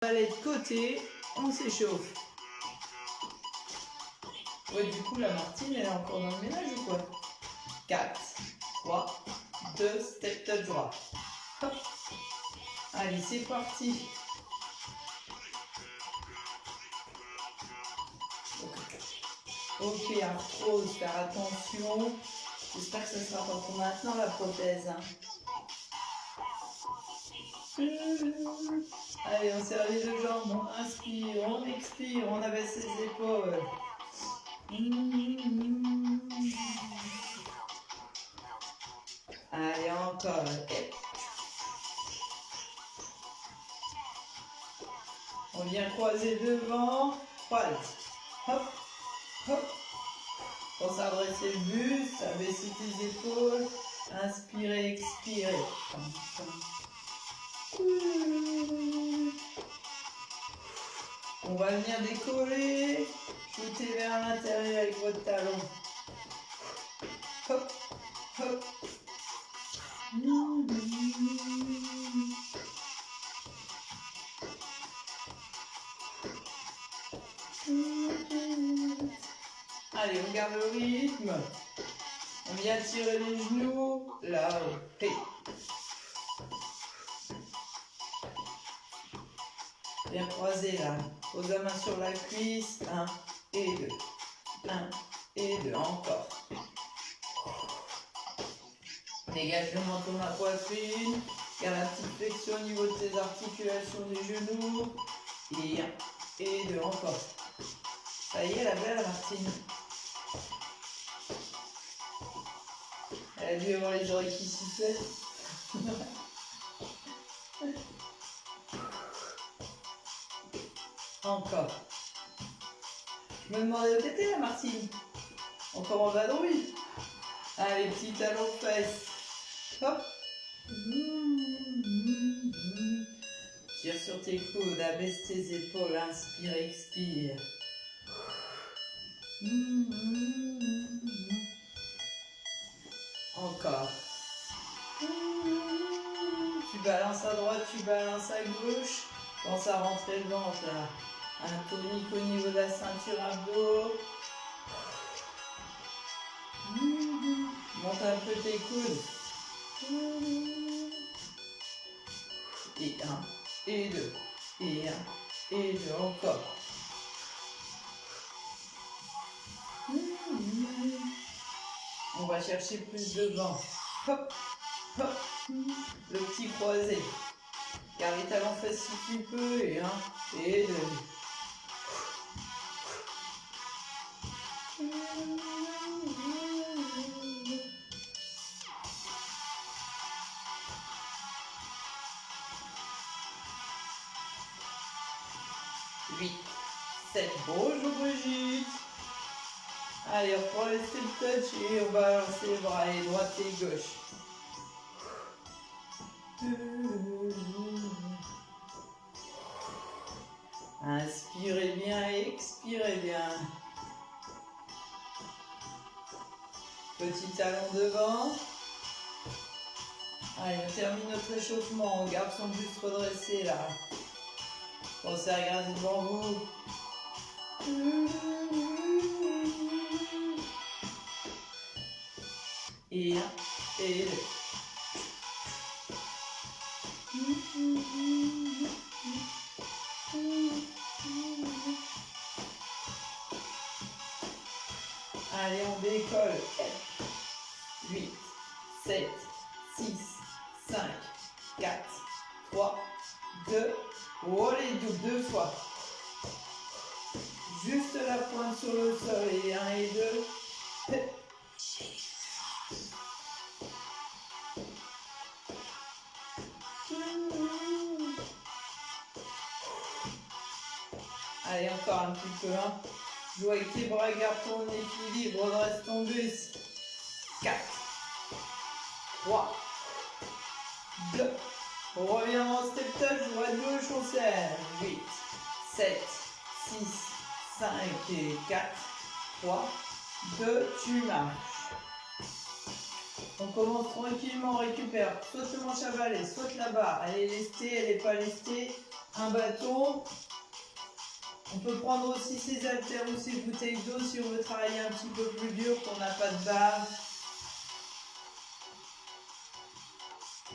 balai de côté, on s'échauffe. Ouais, du coup, la Martine, elle est encore dans le ménage ou quoi? 4, 3, 2, step touch droit. Hop. Allez, c'est parti. Ok, arthrose, faire attention. J'espère que ce sera pas pour maintenant la prothèse. Allez, on serre les deux jambes, on inspire, on expire, on abaisse les épaules. Allez, encore. On vient croiser devant. Croise. Hop, hop. Pour s'adresser le buste, abaisser tes épaules. Inspirez, expirez. On va venir décoller. Shooter vers l'intérieur avec votre talon. Hop, hop. Allez, on garde le rythme. On vient tirer les genoux. Là-haut. Hey. Bien croiser là. Pose la main sur la cuisse. 1 et 2. 1 et 2. Encore. Dégage le menton de la poitrine. Garde la petite flexion au niveau de tes articulations des genoux. Et 1 et 2. Encore. Ça y est, la belle Martine. Elle a dû avoir les oreilles qui sifflaient. Encore. Je me demandais où t'étais la Martine. Encore en vadrouille. Allez, petit talon de fesses. Hop. Tire sur tes coudes, abaisse tes épaules, inspire, expire. Encore. Tu balances à droite, tu balances à gauche. Pense à rentrer le ventre là. Un tonique au niveau de la ceinture abdos. Monte un peu tes coudes. Et 1, et 2, et 1, et 2, encore. On va chercher plus de vent. Hop, hop. Le petit croisé. Garde les talons fesses si tu peux. Et 1, et 2. 8, 7. Bonjour Brigitte. Allez, on prend les step touch et on va lancer les bras, et droite et gauche. Inspirez bien, expirez bien. Petit talon devant. Allez, on termine notre échauffement. On garde son buste redressé là. Pensez à regarder devant vous. Et 1, et 2. Allez, on décolle. 8, 7, 6, 5, 4, 3, 2. Oh, les doubles, 2 fois. Juste la pointe sur le sol. Et 1 et 2. Allez, encore un petit peu. Hein. Joue avec tes bras, garde ton équilibre, redresse ton buste. 4, 3, 2. On revient en step touch, droite gauche, on serre. 8, 7, 6, 5 et 4, 3, 2, tu marches. On commence tranquillement, on récupère soit le manche à balai, soit la barre. Elle est lestée, elle n'est pas lestée. un bâton. On peut prendre aussi ses haltères ou ses bouteilles d'eau si on veut travailler un petit peu plus dur, qu'on n'a pas de barre.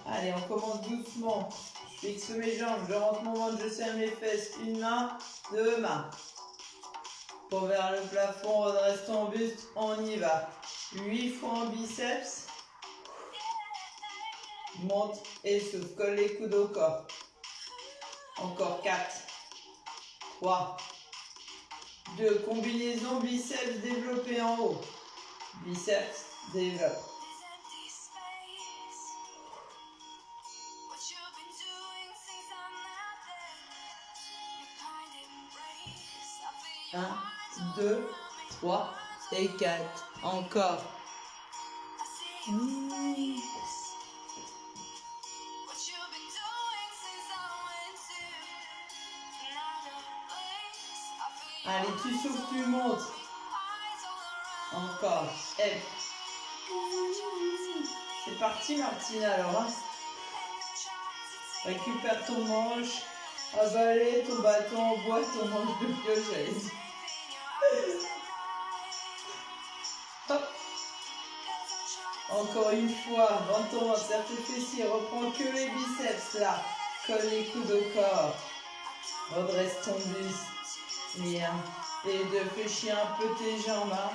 Allez, on commence doucement. Je fixe mes jambes, je rentre mon ventre, je serre mes fesses. Une main, deux mains. Pour vers le plafond, redresse ton buste, on y va. 8 fois en biceps. Monte et souffle, colle les coudes au corps. Encore 4, 3, 2, combinaison biceps développé en haut. Biceps, développe. Un, 2, 3 et 4. Encore. Allez, tu souffles, tu montes. Encore. Hey. C'est parti, Martine, alors. Hein. Récupère ton manche. Avaler ton bâton en bois, ton manche de pioche. Hop. Encore une fois, rentre ton ventre, serre tes fessiers, reprends que les biceps là. Colle les coudes au corps. Redresse ton buste. Et 1, et 2, fais chier un peu tes jambes. Hein.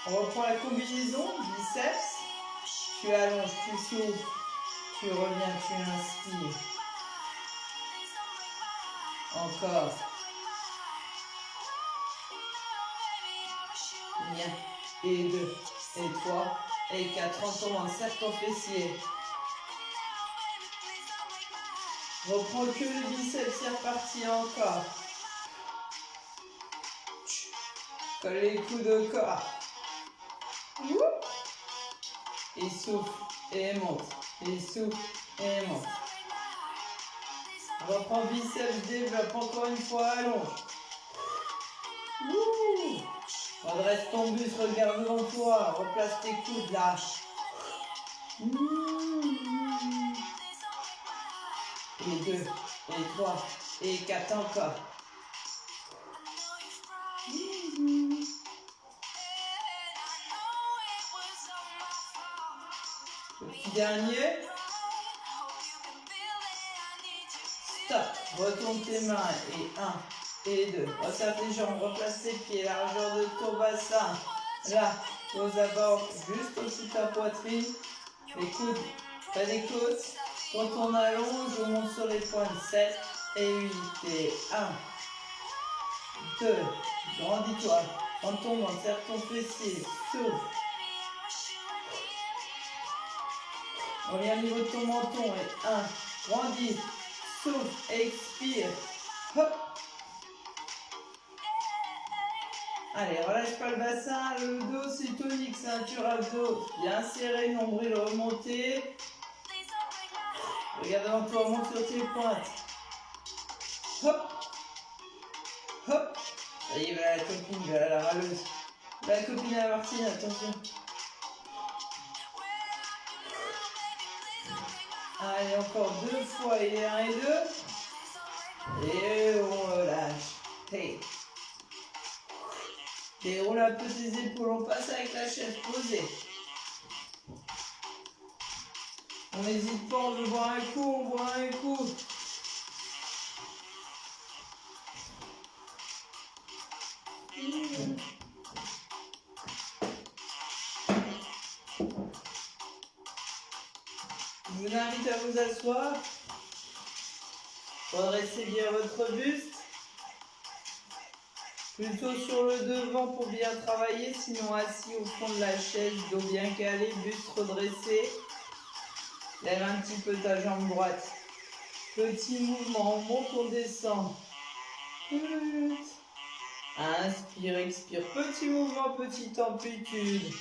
On reprend la combinaison, biceps. Tu allonges, tu souffles, tu reviens, tu inspires. Encore. Bien. Et 2, et 3, et 4. En tournant, serre ton fessier. Reprends que le biceps, c'est reparti encore. Colle les coudes au corps. Et souffle, et monte. Et souffle, et monte. Reprends biceps, développe encore une fois, allonge. Redresse ton buste, regarde devant toi. Replace tes coudes là. Et 2, et 3, et 4 encore. Le petit dernier. Stop. Retourne tes mains. Et 1, et 2. Resserre tes jambes, replace tes pieds, largeur de ton bassin. Là, aux abords, juste au-dessus de ta poitrine. Les coudes près des côtes. Quand on allonge, on monte sur les pointes. 7 et 8. Et 1, 2. Grandis-toi. Quand on monte, serre ton fessier. Souffle. On vient au niveau de ton menton. Et 1. Grandis. Souffle. Expire. Hop. Allez, relâche pas le bassin, le dos c'est tonique, ceinture abdos bien serré, nombril remonté. Regarde devant toi, monte sur tes pointes. Hop. Hop. Ça y est, voilà la copine, voilà la râleuse. La copine à Martine, attention. Allez, encore 2 fois, et 1 et 2. Et on relâche. Hey. Déroule un peu tes épaules, on passe avec la chaise posée. On n'hésite pas, on veut boire un coup, on boit un coup. Je vous invite à vous asseoir. Redressez bien votre buste. Plutôt sur le devant pour bien travailler, sinon assis au fond de la chaise, dos bien calé, buste redressé. Lève un petit peu ta jambe droite. Petit mouvement, on monte, on descend. Inspire, expire. Petit mouvement, petite amplitude.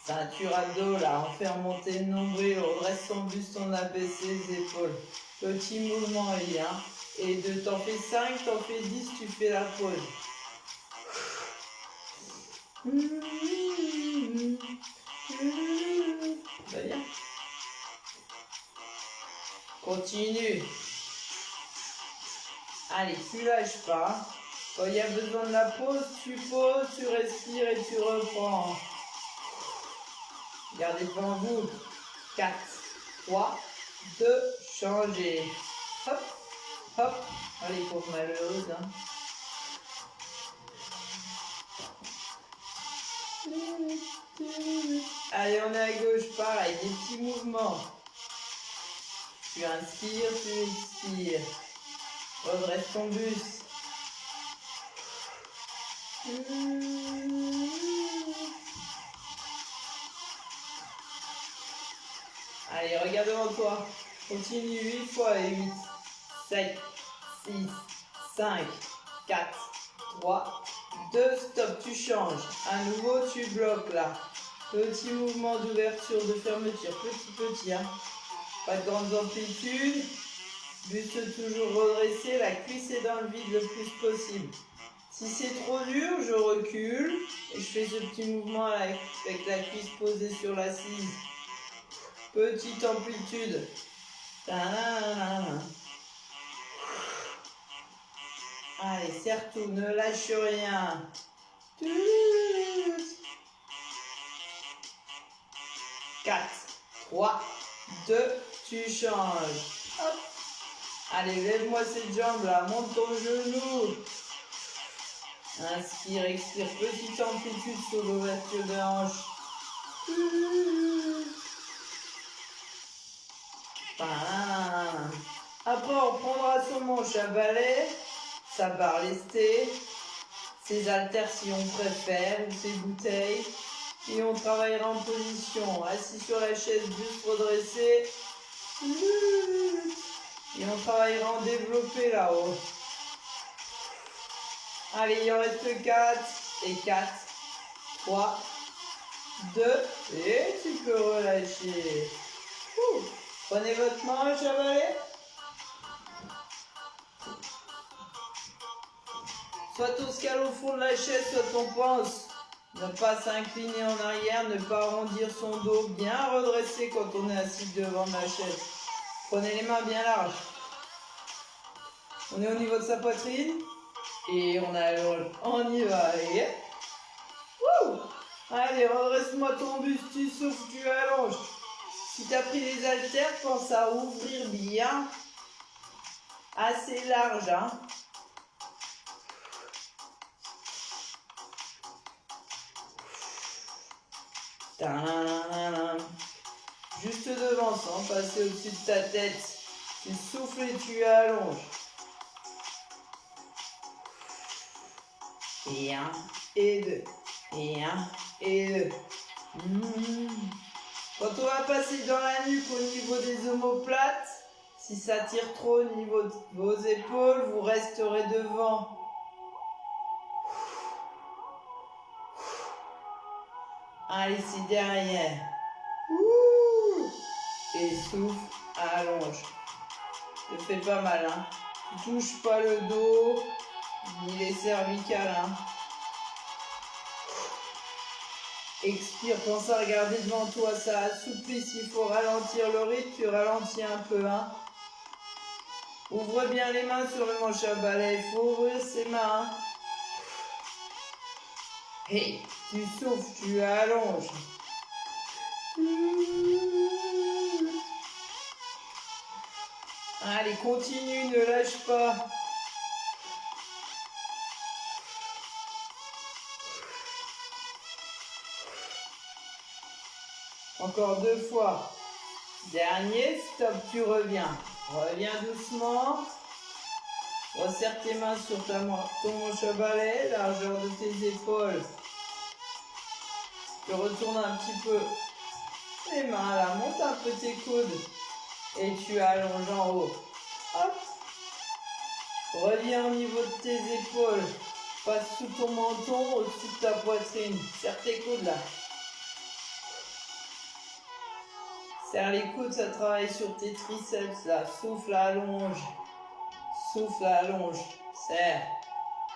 Ceinture abdos, là, on fait remonter le nombril, on redresse son buste, on abaisse les épaules. Petit mouvement, et 1, et 2, t'en fais 5, t'en fais 10, tu fais la pause. Va bien. Continue. Allez, tu lâches pas. Quand il y a besoin de la pause, tu respires et tu reprends. Gardez devant vous. 4, 3, 2, changez. Hop, hop. Allez, pauvre malheureuse. Hein. Allez, on est à gauche, pareil, des petits mouvements. Tu inspires, tu expires. Redresse ton buste. Allez, regarde devant toi. Continue 8 fois. 8, 7, 6, 5, 4, 3, 2, stop, tu changes. À nouveau, tu bloques là. Petit mouvement d'ouverture, de fermeture, petit, hein. Pas de grandes amplitudes. Buste toujours redressé, la cuisse est dans le vide le plus possible. Si c'est trop dur, je recule et je fais ce petit mouvement avec la cuisse posée sur l'assise. Petite amplitude. Allez, serre tout, ne lâche rien. 4, 3, 2, tu changes. Hop. Allez, lève-moi cette jambe là, monte ton genou. Inspire, expire, petite amplitude sur l'ouverture de hanche. Après, on prendra son manche à balai, sa barre lestée, ses haltères si on préfère, ou ses bouteilles. Et on travaillera en position, assis sur la chaise, buste redressé. Et on travaillera en développé là-haut. Allez, il en reste 4. Et 4, 3, 2. Et tu peux relâcher. Prenez votre manche à balai. Soit on se cale au fond de la chaise, soit on pense. Ne pas s'incliner en arrière, ne pas arrondir son dos, bien redresser quand on est assis devant la chaise. Prenez les mains bien larges. On est au niveau de sa poitrine. Et on allonge. On y va. Allez. Allez, redresse-moi ton buste, tu souffles, tu allonges. Si tu as pris les haltères, pense à ouvrir bien. Assez large, hein. Juste devant, sans passer au-dessus de ta tête. Tu souffles et tu allonges. Et 1, et 2. Et 1, et 2. Quand on va passer dans la nuque au niveau des omoplates, si ça tire trop au niveau de vos épaules, vous resterez devant. Allez, c'est derrière. Et souffle, allonge. Ça fait pas mal, hein. Tu touches pas le dos, ni les cervicales, hein. Expire, pense à regarder devant toi, ça assouplit. S'il faut ralentir le rythme, tu ralentis un peu, hein. Ouvre bien les mains sur le manche à balai, il faut ouvrir ses mains. Et tu souffles, tu allonges. Allez, continue, ne lâche pas. Encore 2 fois. Dernier, stop, tu reviens. Reviens doucement. Resserre tes mains sur ton manche à balai, largeur de tes épaules. Tu retournes un petit peu les mains là, monte un peu tes coudes. Et tu allonges en haut. Hop. Reviens au niveau de tes épaules. Passe sous ton menton, au-dessus de ta poitrine. Serre tes coudes là. Serre les coudes, ça travaille sur tes triceps là. Souffle, allonge. Souffle, allonge. Serre.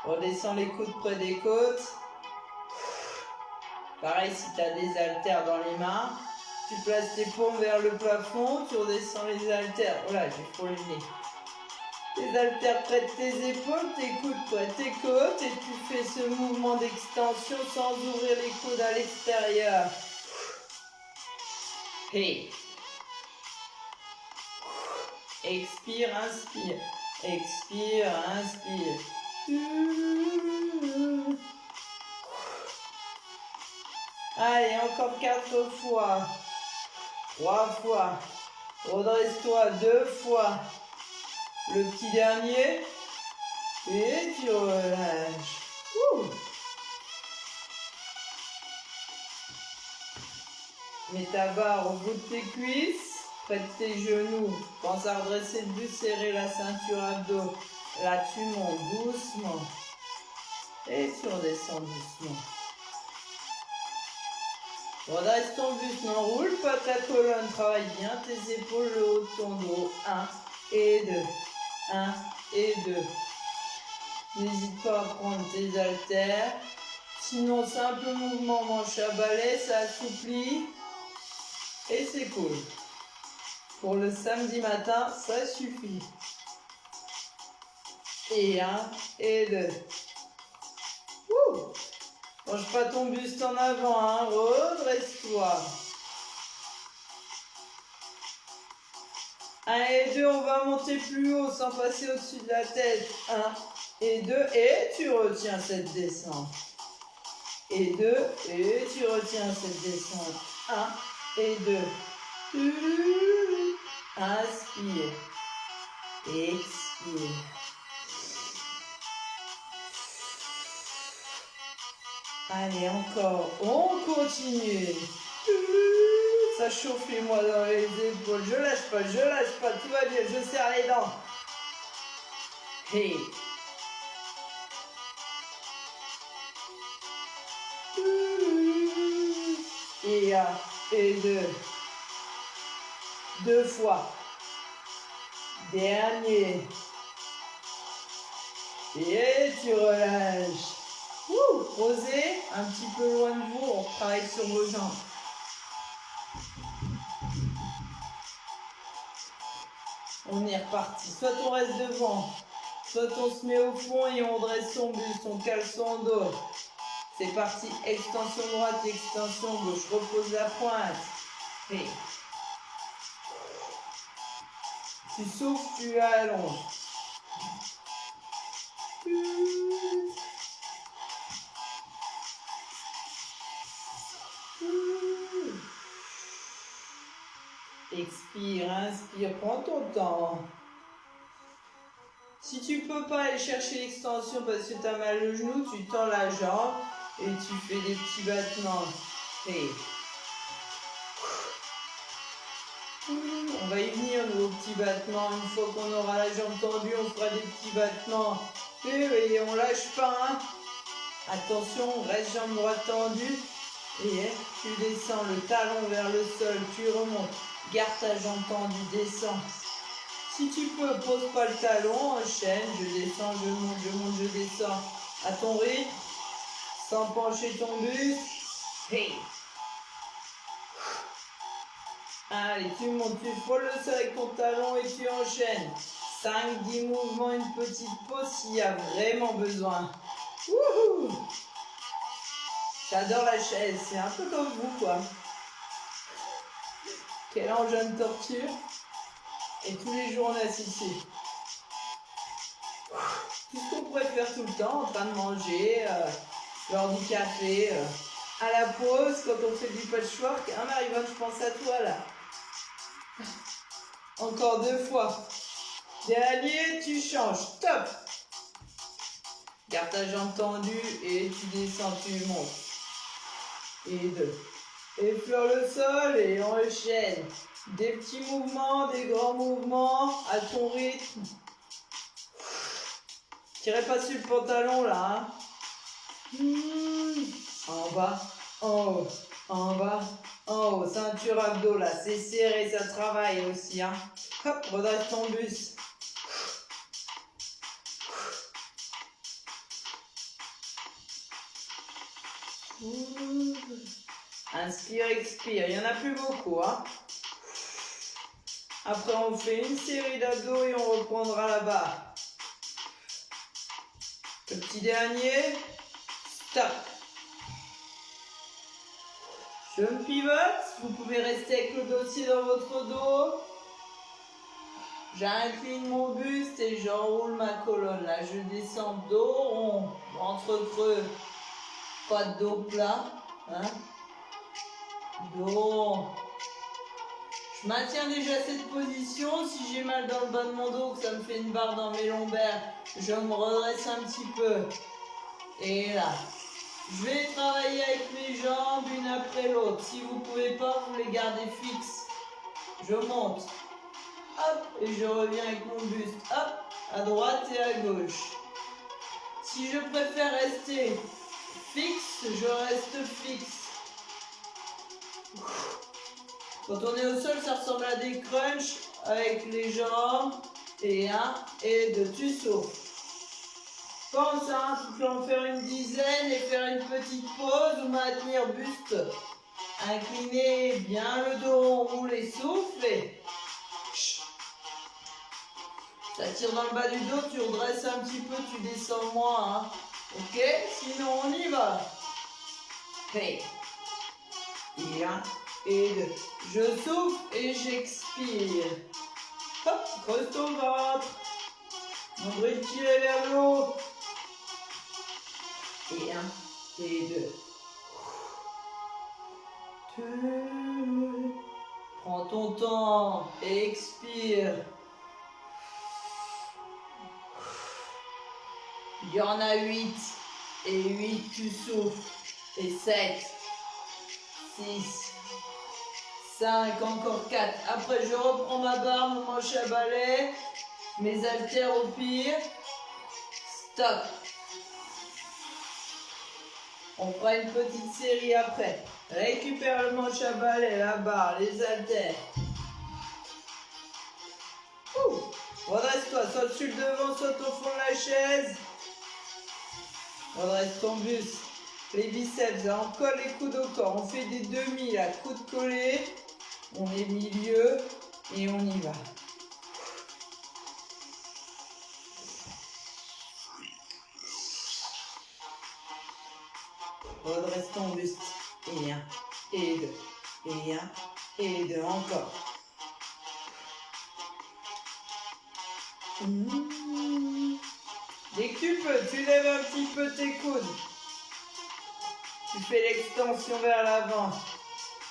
Redescends les coudes près des côtes. Pareil, si tu as des haltères dans les mains, Tu places tes paumes vers le plafond, tu redescends les haltères. Voilà, j'ai frôlé le nez. Les haltères près de tes épaules, tes coudes près de tes côtes et tu fais ce mouvement d'extension sans ouvrir les coudes à l'extérieur. Hey. Expire, inspire. Expire, inspire. Allez, encore 4 fois. 3 fois. Redresse-toi 2 fois. Le petit dernier. Et tu relâches. Mets ta barre au bout de tes cuisses, près de tes genoux. Pense à redresser le buste, serrer la ceinture abdos. Là, tu montes doucement. Et tu redescends doucement. Redresse ton buste, n'enroule pas ta colonne. Travaille bien tes épaules, le haut de ton dos. 1 et 2. 1 et 2. N'hésite pas à prendre tes haltères. Sinon, simple mouvement manche à balai, ça assouplit. Et c'est cool. Pour le samedi matin, ça suffit. Et 1 et 2. Penche pas ton buste en avant, hein. Redresse-toi. 1 et 2, on va monter plus haut sans passer au-dessus de la tête. 1 et 2, et tu retiens cette descente. Et 2, et tu retiens cette descente. 1 et 2. Inspire. Expire. Allez, encore. On continue. Ça chauffe les moi dans les épaules. Je lâche pas, tout va bien, je serre les dents. Hey. Et 1 et 2. 2 fois. Dernier. Et tu relâches. Posez un petit peu loin de vous, on travaille sur vos jambes. On est reparti. Soit on reste devant, soit on se met au fond et on dresse son buste, on cale son dos. C'est parti, extension droite, extension gauche. Repose la pointe. Et tu souffles, tu allonges. Expire, inspire, prends ton temps. Si tu peux pas aller chercher l'extension parce que tu as mal au genou, tu tends la jambe et tu fais des petits battements. Et on va y venir, nos petits battements. Une fois qu'on aura la jambe tendue, on fera des petits battements. Et on lâche pas. Hein. Attention, reste jambe droite tendue. Et tu descends le talon vers le sol, tu remontes. Garde ta jambe tendue, descends. Si tu peux, pose pas le talon, enchaîne, je descends, je monte, je descends. À ton rythme, sans pencher ton buste. Hey. Allez, tu montes, tu frôles le sol avec ton talon et tu enchaînes. 5-10 mouvements, une petite pause s'il y a vraiment besoin. Wouhou! J'adore la chaise, c'est un peu comme vous, quoi. Quel engin de torture. Et tous les jours, on assiste ici. Tout ce qu'on pourrait faire tout le temps, en train de manger, lors du café, à la pause, quand on fait du patchwork. Hein, Marie-Vonne, je pense à toi, là. Encore 2 fois. Dernier, tu changes. Top. Garde ta jambe tendue et tu descends, tu montes. Et 2. Effleure le sol et enchaîne. Des petits mouvements, des grands mouvements, à ton rythme. Tirez pas sur le pantalon là. Hein. En bas, en haut, en bas, en haut. Ceinture abdos là, c'est serré, ça travaille aussi. Hein. Hop, redresse ton buste. Inspire, expire. Il n'y en a plus beaucoup. Hein. Après, on fait une série d'abdos et on reprendra la barre. Le petit dernier. Stop. Je me pivote. Vous pouvez rester avec le dossier dans votre dos. J'incline mon buste et j'enroule ma colonne. Là, je descends dos rond, ventre creux. Pas de dos plat. Hein? Dos rond. Je maintiens déjà cette position. Si j'ai mal dans le bas de mon dos, que ça me fait une barre dans mes lombaires, je me redresse un petit peu. Et là, je vais travailler avec mes jambes une après l'autre. Si vous ne pouvez pas, vous les gardez fixes. Je monte. Hop, et je reviens avec mon buste. Hop, à droite et à gauche. Si je préfère rester fixe, je reste fixe. Quand on est au sol, ça ressemble à des crunchs avec les jambes. Et 1 et 2, tu souffles. Pense à tu peux en faire une dizaine et faire une petite pause ou maintenir buste. Incliner bien le dos, on roule et souffle. Ça tire dans le bas du dos, tu redresses un petit peu, tu descends moins. Hein. Ok? Sinon, on y va. Hey. Et 1 et 2. Je souffle et j'expire. Hop, creuse ton ventre. Nombril tiré vers le haut. Et 1 et 2. Prends ton temps. Expire. Il y en a 8. Et 8, tu souffles. Et 7. 6. 5, encore 4. Après, je reprends ma barre, mon manche à balai. Mes haltères au pire. Stop. On fera une petite série après. Récupère le manche à balai, la barre, les haltères. Redresse-toi, saute sur le devant, saute au fond de la chaise. Redresse ton buste. Les biceps, là, on colle les coudes au corps. On fait des demi, là, coudes collés. On est milieu et on y va. Redresse ton buste. Et 1, et 2, et 1, et 2, encore. Dès que tu peux, tu lèves un petit peu tes coudes. Tu fais l'extension vers l'avant.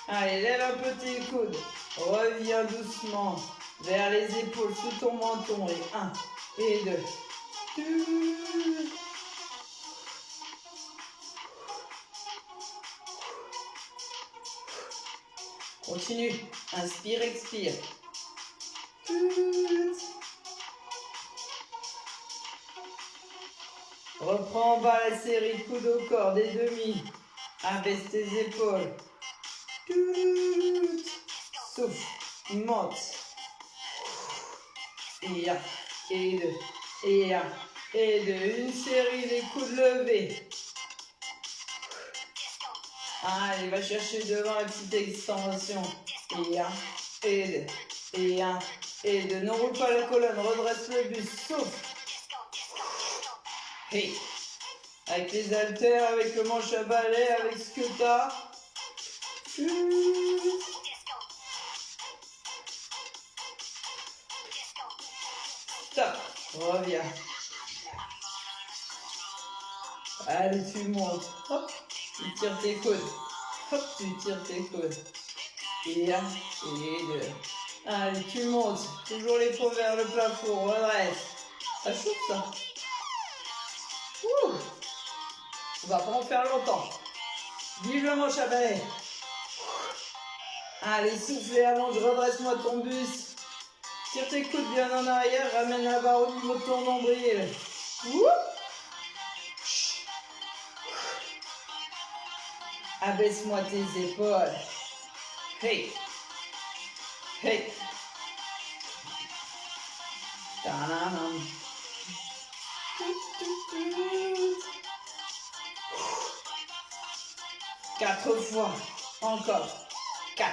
Allez, lève un peu tes coudes. Reviens doucement vers les épaules sous ton menton. Et 1, et 2. Continue. Inspire, expire. Reprends en bas la série, coude au corps, des demi. Abaisse tes épaules. Souffle, monte. Et 1, et 2, et 1, et 2. Une série des coudes levés. Allez, va chercher devant la petite extension. Et 1, et 2, et 1, et 2. Ne roule pas la colonne, redresse le buste, souffle. Hey. Avec les haltères, avec le manche à balai, avec ce que t'as. Stop. Reviens. Allez, tu montes. Hop. Tu tires tes coudes. Hop, tu tires tes coudes. Et 1, et 2. Allez, tu montes. Toujours les paumes vers le plafond. Redresse. Ça chauffe, ça. Ouh. On va pas en faire longtemps. Vive le manche à balai. Allez, souffle et allonge. Redresse-moi ton buste. Tire tes coudes bien en arrière. Ramène la barre au niveau de ton nombril. Ouh. Abaisse-moi tes épaules. Hey. Hey. Ta-da-dam. 4 fois. Encore. 4,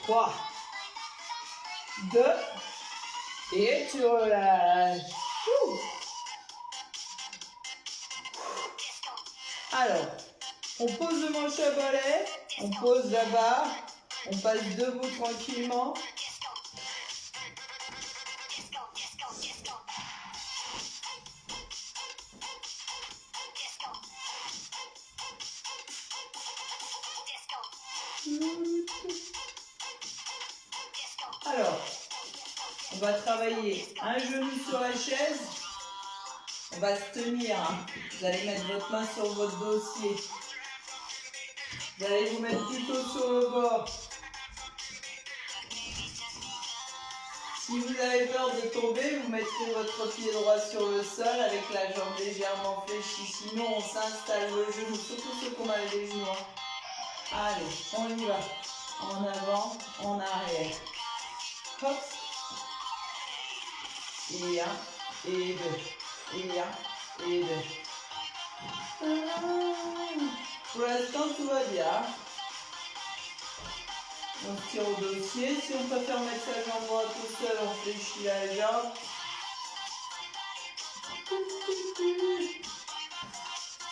3, 2, et tu relâches. Alors, on pose le manche à balai, on pose là-bas, on passe debout tranquillement. Alors, on va travailler un genou sur la chaise. On va se tenir. Vous allez mettre votre main sur votre dossier. Vous allez vous mettre plutôt sur le bord. Si vous avez peur de tomber, vous mettrez votre pied droit sur le sol avec la jambe légèrement fléchie. Sinon, on s'installe le genou, surtout ceux qui ont mal les genoux. Allez, on y va. En avant, en arrière. Hop. Et un, et deux. Et un, et deux. Pour l'instant, tout va bien. On tire au dossier. Si on préfère mettre sa jambe droite tout seul, on fléchit la jambe.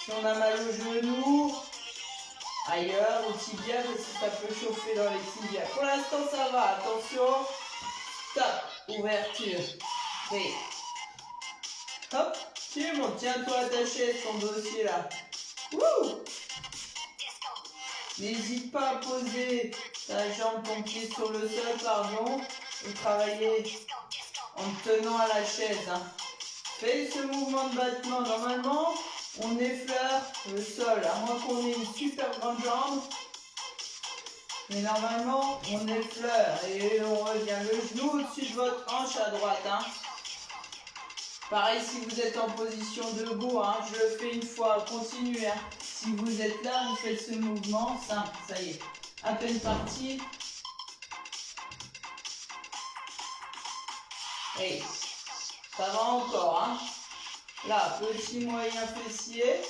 Si on a mal au genou, ailleurs, au tibia, parce que ça peut chauffer dans les tibias. Pour l'instant, ça va. Attention. Stop. Ouverture. Et hop. Tu montes. Tiens-toi attaché ton dossier là. Wouh. N'hésite pas à poser ta jambe, ton pied sur le sol, pardon, et travailler en tenant à la chaise. Fais ce mouvement de battement. Normalement, on effleure le sol, à moins qu'on ait une super grande jambe. Mais normalement, on effleure et on revient le genou au-dessus de votre hanche à droite. Pareil si vous êtes en position debout, je le fais une fois, continuez. Si vous êtes là, vous faites ce mouvement, simple, ça y est, à peine parti. Et ça va encore. Là, petit moyen fessier.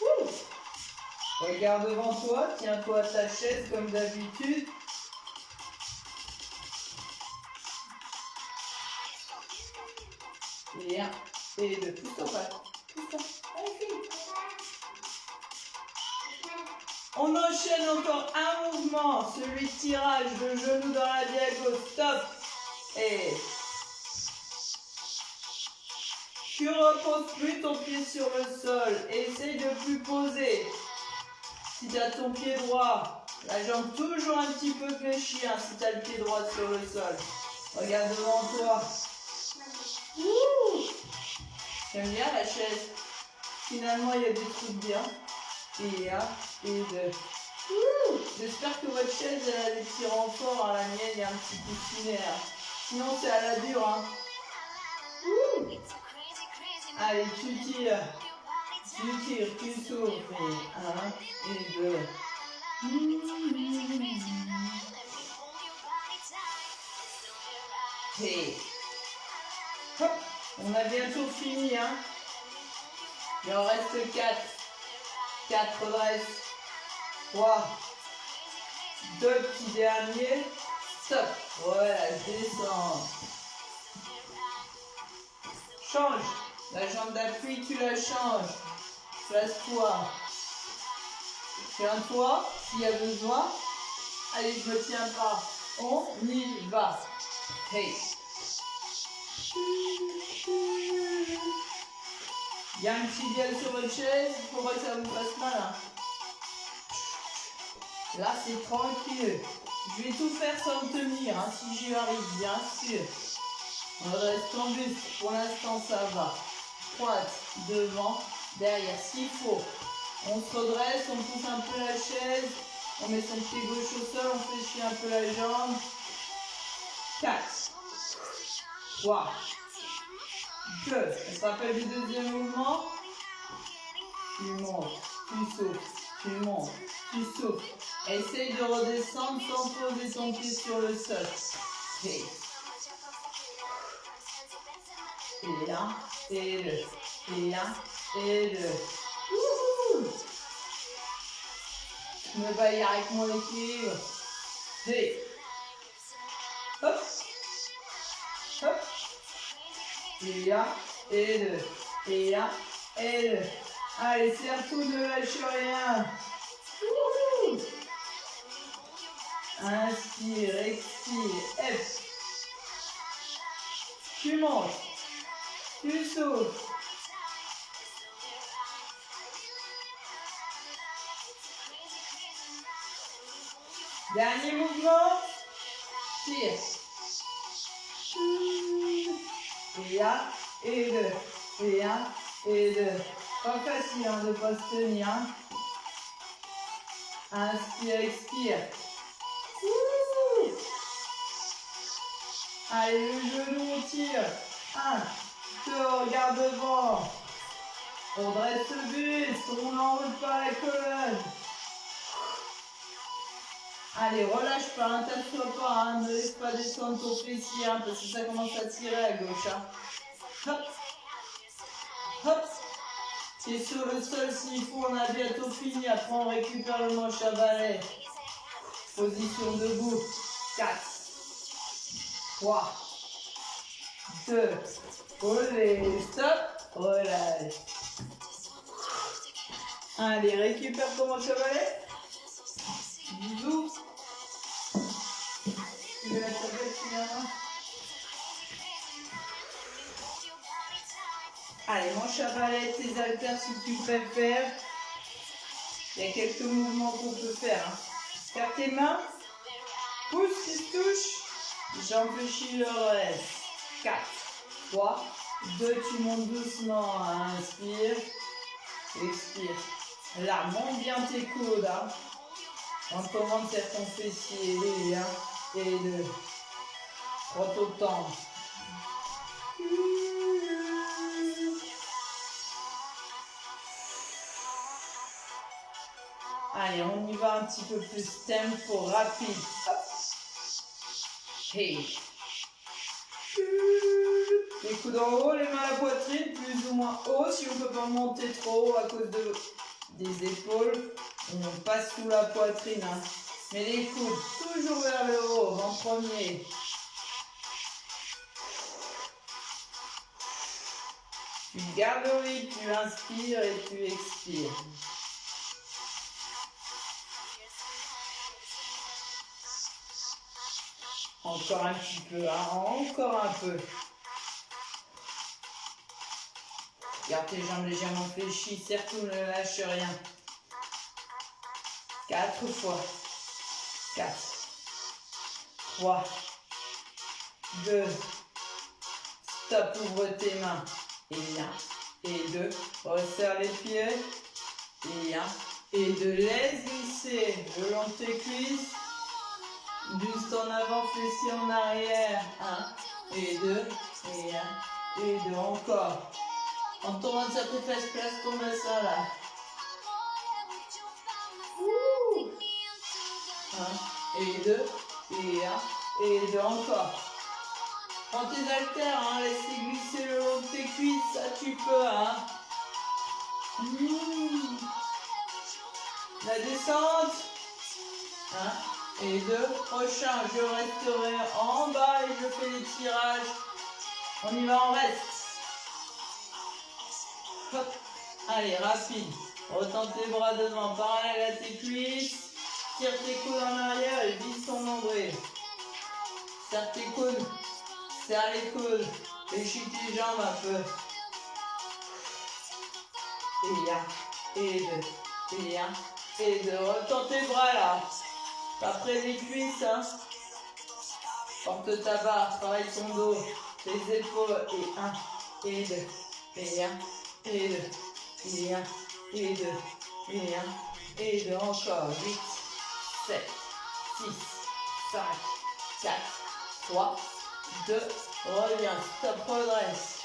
Ouh. Regarde devant toi, tiens-toi à ta chaise comme d'habitude. Et un, et deux, pousse-toi pas. On enchaîne encore un mouvement, celui de tirage, le genou dans la diagonale, stop. Et tu reposes plus ton pied sur le sol, essaye de plus poser. Si tu as ton pied droit, la jambe toujours un petit peu fléchie, si tu as le pied droit sur le sol. Regarde devant toi. J'aime bien la chaise. Finalement, il y a des trucs bien. Et un, et deux. J'espère que votre chaise elle a des petits renforts. La mienne, il y a un petit coussinet. Sinon, c'est à la dure. Allez, tu tires. Tu souffles. Et un, et deux. Et hop, on a bientôt fini. Il en reste 4. 4 redresses. 3. 2 petits derniers. Stop. Voilà, descends. Change. La jambe d'appui, tu la changes. Place-toi. Tiens-toi s'il y a besoin. Allez, je me tiens pas. On y va. Hey. Il y a un petit dial sur votre chaise, il ne faut pas que ça vous fasse mal. Là, c'est tranquille. Je vais tout faire sans me tenir, si j'y arrive, bien sûr. On reste en buste. Pour l'instant, ça va. Droite, devant, derrière. S'il faut, on se redresse, on pousse un peu la chaise. On met son pied gauche au sol, on fléchit un peu la jambe. 4, 3, 2. On se rappelle du deuxième mouvement. Tu montes, tu souffles, tu montes, tu souffles. Essaye de redescendre sans poser ton pied sur le sol. Et un, et deux. Et un, et deux. Je me bats avec mon équilibre. Et hop, hop. Et 1, et 2. Et 1, et 2. Allez, serre tout, ne lâche rien. Wouhou. Inspire, expire, F. Tu montes, tu souffles. Dernier mouvement, tire. Et 1, et 2. Et 1, et 2. Pas facile hein, de ne pas se tenir. Hein. Inspire, expire. Ouh. Allez, le genou, on tire. 1, 2, regarde devant. On dresse le buste, on n'enroule pas la colonne. Allez, relâche pas, hein, t'assois pas, hein, ne laisse pas descendre ton fessier, hein, parce que ça commence à tirer à gauche. Hein. Hop, hop. C'est sur le sol s'il faut, on a bientôt fini, après on récupère le manche à balai. Position debout. 4, 3, 2, relais, stop, relâche. Allez, récupère ton manche à balai. Bisous. Tu veux la tablette finalement? Allez, manche à balai, tes haltères si tu préfères. Il y a quelques mouvements qu'on peut faire. Hein. Serre tes mains. Pousse qui se touche. J'enfléchis le reste. 4, 3, 2, tu montes doucement. Inspire. Expire. Là, monte bien tes coudes. Hein. En tombant de ton fessier. Les 1 et 2. Prends ton temps. Allez, on y va un petit peu plus tempo, rapide. Hop. Hey. Les coudes en haut, les mains à la poitrine, plus ou moins haut. Si on ne peut pas monter trop haut à cause des épaules, on passe sous la poitrine. Hein. Mais les coudes toujours vers le haut en premier. Tu gardes le rythme, tu inspires et tu expires. Encore un petit peu, hein, encore un peu. Garde tes jambes légèrement fléchies, surtout ne lâche rien. 4 fois. 4, 3, 2, stop, ouvre tes mains. Et 1, et 2, resserre les pieds. Et 1, et 2, laisse glisser le long de tes cuisses. Buste en avant, fessier en arrière. 1, et 2, et 1, et 2, encore. En tournant de tes fesses, place ton bassin là. 1, et 2, et 1, et 2, encore. Prends tes haltères, hein, laisse-les glisser le long de tes cuisses, ça tu peux. Hein. La descente. 1 et 2, prochain, je resterai en bas et je fais les tirages. On y va, on reste. Hop. Allez, rapide. Retends tes bras devant, parallèle à tes cuisses. Tire tes coudes en arrière et vise ton nombril. Serre tes coudes. Serre les coudes. Fléchis tes jambes un peu. Et 1, et 2, et 1, et 2. Retends tes bras là. Pas près des cuisses, hein. Porte ta barre, travaille ton dos, tes épaules. Et 1, et 2, et 1, et 2, et 1, et 2, et 1, et 2. Encore. 8, 7, 6, 5, 4, 3, 2. Reviens, stop, redresse.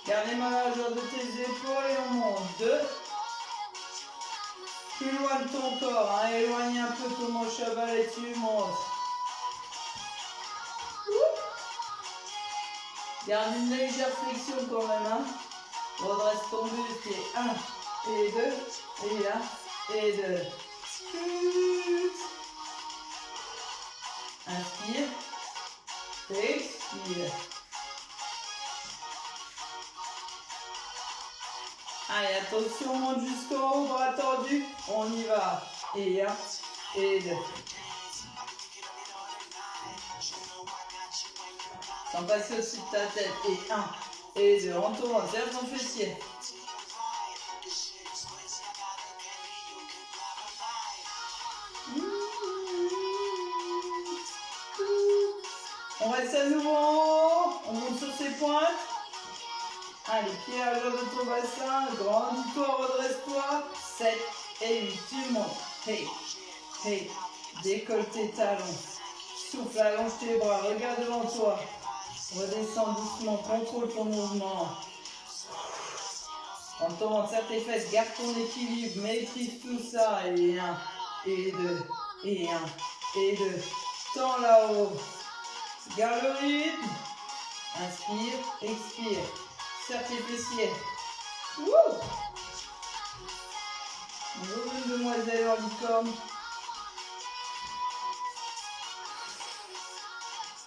Garde les mains à la hauteur de tes épaules et on monte. 2. Plus loin de ton corps, hein. Éloigne un peu ton manche à balai et tu montes. Garde une légère flexion quand même. Hein. Redresse ton buste et 1, et 2, et 1, et 2. Inspire. Expire. Allez, attention, on monte jusqu'en haut, bras tordus. On y va. Et 1, et 2. Sans passer au-dessus de ta tête. Et 1, et 2. On tourne, serre ton fessier. On reste à nouveau en haut. On monte sur ses pointes. Allez, pied à l'heure de ton bassin. Grandis-toi, redresse-toi. 7 et 8. Tu montes. Hey, hey. Décolle tes talons. Souffle, allonge tes bras. Regarde devant toi. Redescends doucement. Contrôle ton mouvement. En tournant, serre tes fesses. Garde ton équilibre. Maîtrise tout ça. Et 1, et 2, et 1, et 2. Tends là-haut. Garde le rythme. Inspire, expire. Serre tes fessiers. Wouh! Bonjour une demoiselle en licorne.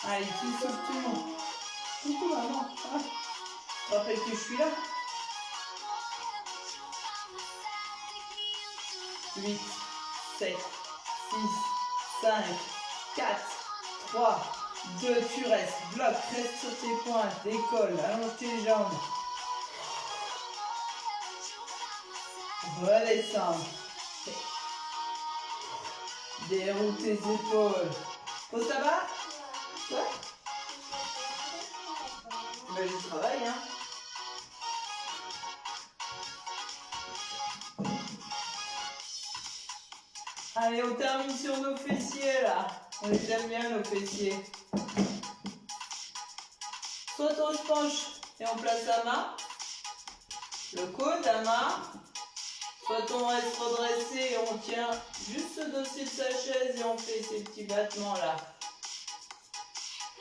Allez, tu souffles, tu montes. Coucou maman. Ah. Tu te rappelles que je suis là? 8, 7, 6, 5, 4, 3, 2, tu restes. Bloc, reste sur tes pointes. Décolle, allonge tes jambes. Redescends. Déroule tes épaules. Pose ta barre. Ouais. Ben, je travaille, hein. Allez, on termine sur nos fessiers, là. On les aime bien, nos fessiers. Soit on se penche et on place la main. Le coude, la main. Soit on reste redressé et on tient juste ce dossier de sa chaise et on fait ces petits battements là.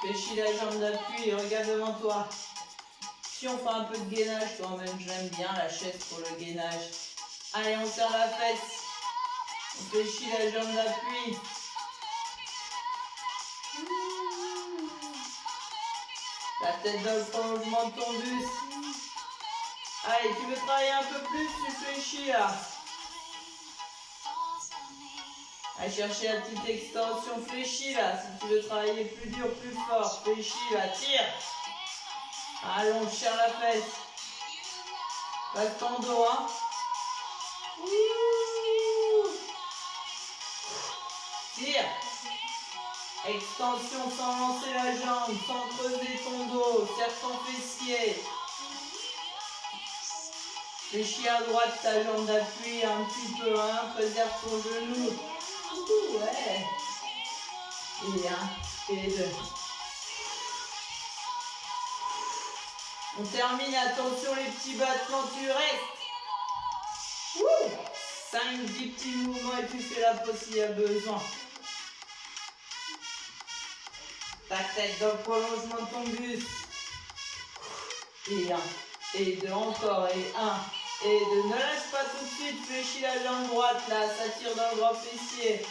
Fléchis la jambe d'appui et regarde devant toi. Si on fait un peu de gainage quand même, j'aime bien la chaise pour le gainage. Allez, on serre la fesse. On fléchit la jambe d'appui. La tête dans le prolongement de ton buste. Allez, tu veux travailler un peu plus, tu fléchis là. Allez chercher la petite extension, fléchis là. Si tu veux travailler plus dur, plus fort, fléchis là, tire. Allons, serre la fesse. Reste en dos, hein. Tire. Extension sans lancer la jambe, sans creuser ton dos, serre ton fessier. Fléchis à droite ta jambe d'appui un petit peu, hein. Préserve ton genou. Ouais. Et 1, et 2. On termine, attention les petits battements, tu restes. 5-10 petits mouvements et tu fais la pause s'il y a besoin. Ta tête dans le prolongement de ton buste. Et 1, et 2, encore, et 1, et 2. Ne lâche pas tout de suite, fléchis la jambe droite là, ça tire dans le grand fessier.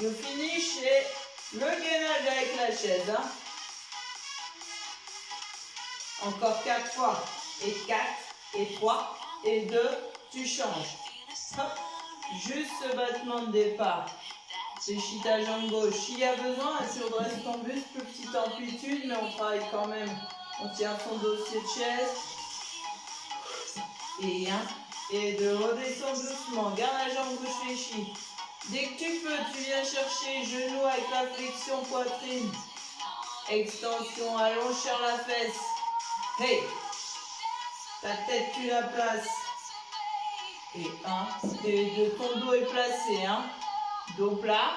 Le finish et le gainage avec la chaise. Hein. Encore 4 fois. Et 4, et 3, et 2, tu changes. Hop. Juste ce battement de départ. Fléchis ta jambe gauche. S'il y a besoin, tu redresses ton buste, plus petite amplitude, mais on travaille quand même. On tient son dossier de chaise. Et 1, et 2, redescends doucement. Garde la jambe gauche fléchie. Dès que tu peux, tu viens chercher genou avec la flexion poitrine. Extension, allonge sur la fesse. Hey! Ta tête, tu la places. Et 1, et 2, ton dos est placé. Hein? Dos plat.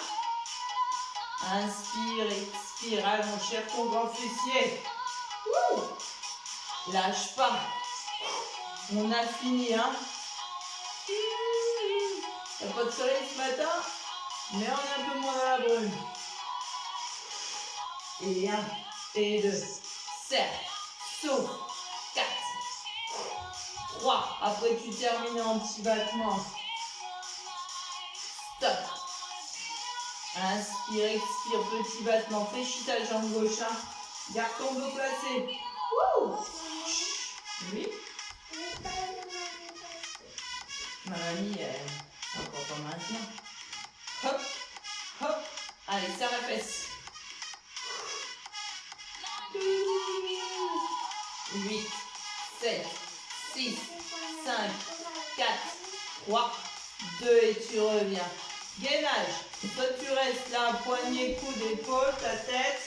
Inspire, expire, allonge, cherche ton grand fessier. Lâche pas. On a fini, hein. Il n'y a pas de soleil ce matin, mais on est un peu moins dans la brume. Et 1, et 2, serre, souffle, 4, 3. Après, tu termines en petit battement. Stop. Inspire, expire, petit battement. Fléchis ta jambe gauche. Hein. Garde ton dos placé. Wouh. Oui. Mamie, elle va pas maintenant. Hop, hop. Allez, serre la fesse. 8, 7, 6, 5, 4, 3, 2 et tu reviens. Gainage. Toi tu restes là, poignet, coude, épaule, ta tête.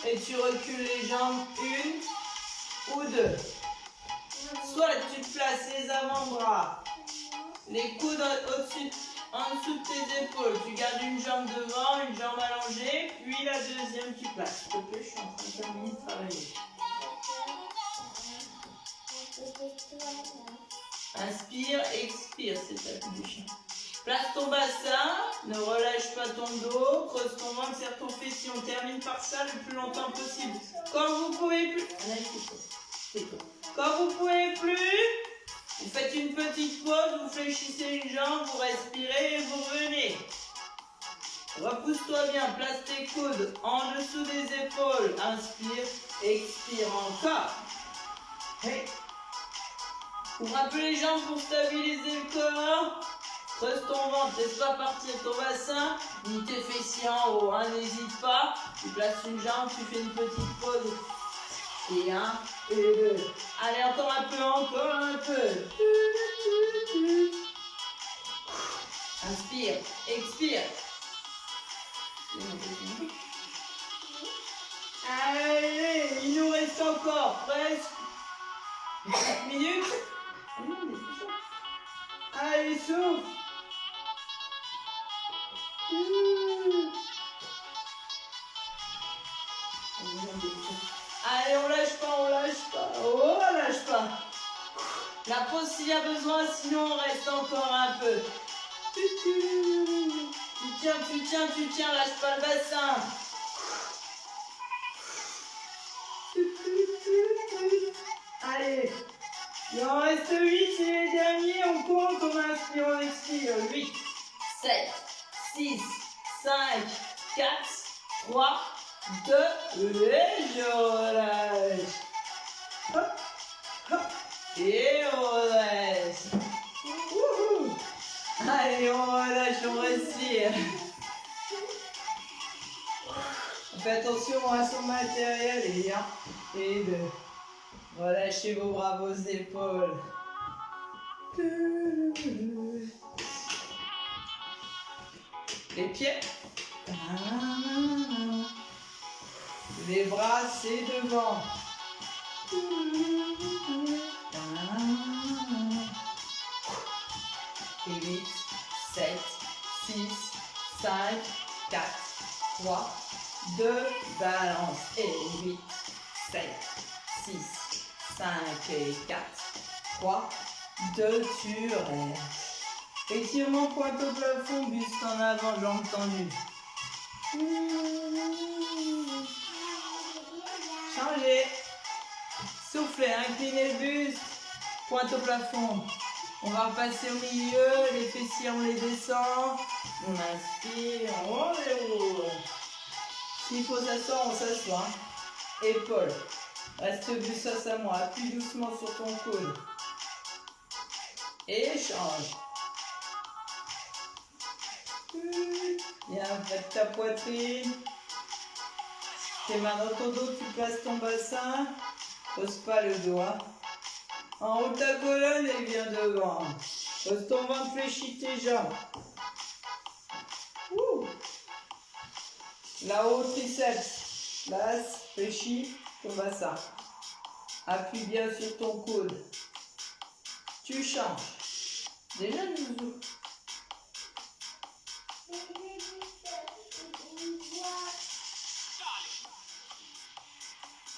Et tu recules les jambes, 1 ou 2. Soit tu te places les avant-bras, les coudes au-dessus, en dessous de tes épaules. Tu gardes une jambe devant, une jambe allongée, puis la deuxième tu places. S'il te plaît, je suis en train de terminer de travailler. Inspire, expire, c'est ta bouche. Place ton bassin, ne relâche pas ton dos, creuse ton ventre, serre ton fessier. On termine par ça le plus longtemps possible. Quand vous pouvez plus, quand vous pouvez plus, vous faites une petite pause, vous fléchissez une jambe, vous respirez et vous revenez. Repousse-toi bien, place tes coudes en dessous des épaules. Inspire, expire encore. Hey. Ouvre un peu les jambes pour stabiliser le corps. Creuse ton ventre, laisse pas partir ton bassin, ni tes fessiers en haut, hein, n'hésite pas. Tu places une jambe, tu fais une petite pause. Et 1, et 2. Allez, encore un peu, encore un peu. Inspire, expire. Allez, il nous reste encore presque 4 minutes. Allez, souffle. Allez, on lâche pas, on lâche pas. Oh, on lâche pas. La pause s'il y a besoin, sinon on reste encore un peu. Tu tiens, lâche pas le bassin. Allez, il en reste 8, c'est les derniers, on compte, on inspire, on expire. 8, 7, 6, 5, 4, 3, 2, et je relâche. Hop, hop, et on relâche. Wouhou. Allez, on relâche, on respire. On fait attention à son matériel et 1 et 2. Relâchez vos bras, vos épaules. Les pieds. Les bras, c'est devant. Et 8, 7, 6, 5, 4, 3, 2, balance. Et 8, 7, 6, 5 et 4, 3, 2, tu restes. Étirement pointe au plafond, buste en avant, jambes tendues. Changez. Soufflez, inclinez le buste, pointe au plafond. On va repasser au milieu, les fessiers on les descend. On inspire, on déroule. S'il faut s'asseoir, on s'assoit. Épaules. Reste buste face à moi, appuie doucement sur ton coude. Échange. Bien, faites ta poitrine. Tes mains dans ton dos, tu places ton bassin. Pose pas le doigt. En haut de ta colonne et viens devant. Pose ton ventre, fléchis tes jambes. Là-haut, triceps. Place, fléchis ton bassin. Appuie bien sur ton coude. Tu changes. Déjà, Zouzou.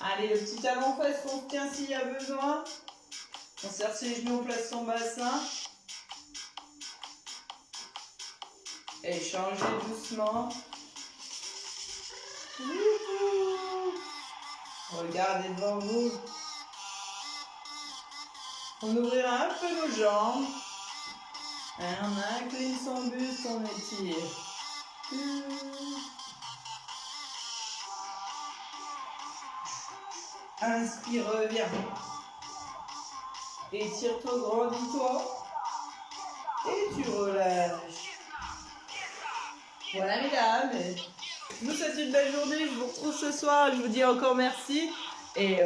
Allez, le petit avant-fesse, on se tient s'il y a besoin. On serre ses genoux, on place son bassin. Et changez doucement. Regardez devant vous. On ouvrira un peu nos jambes. On incline son buste, on étire. Inspire, reviens. Étire-toi, grandis-toi. Et tu relâches. Voilà mesdames. Je vous souhaite une belle journée. Je vous retrouve ce soir. Je vous dis encore merci. Et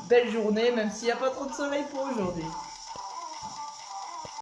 belle journée, même s'il n'y a pas trop de soleil pour aujourd'hui.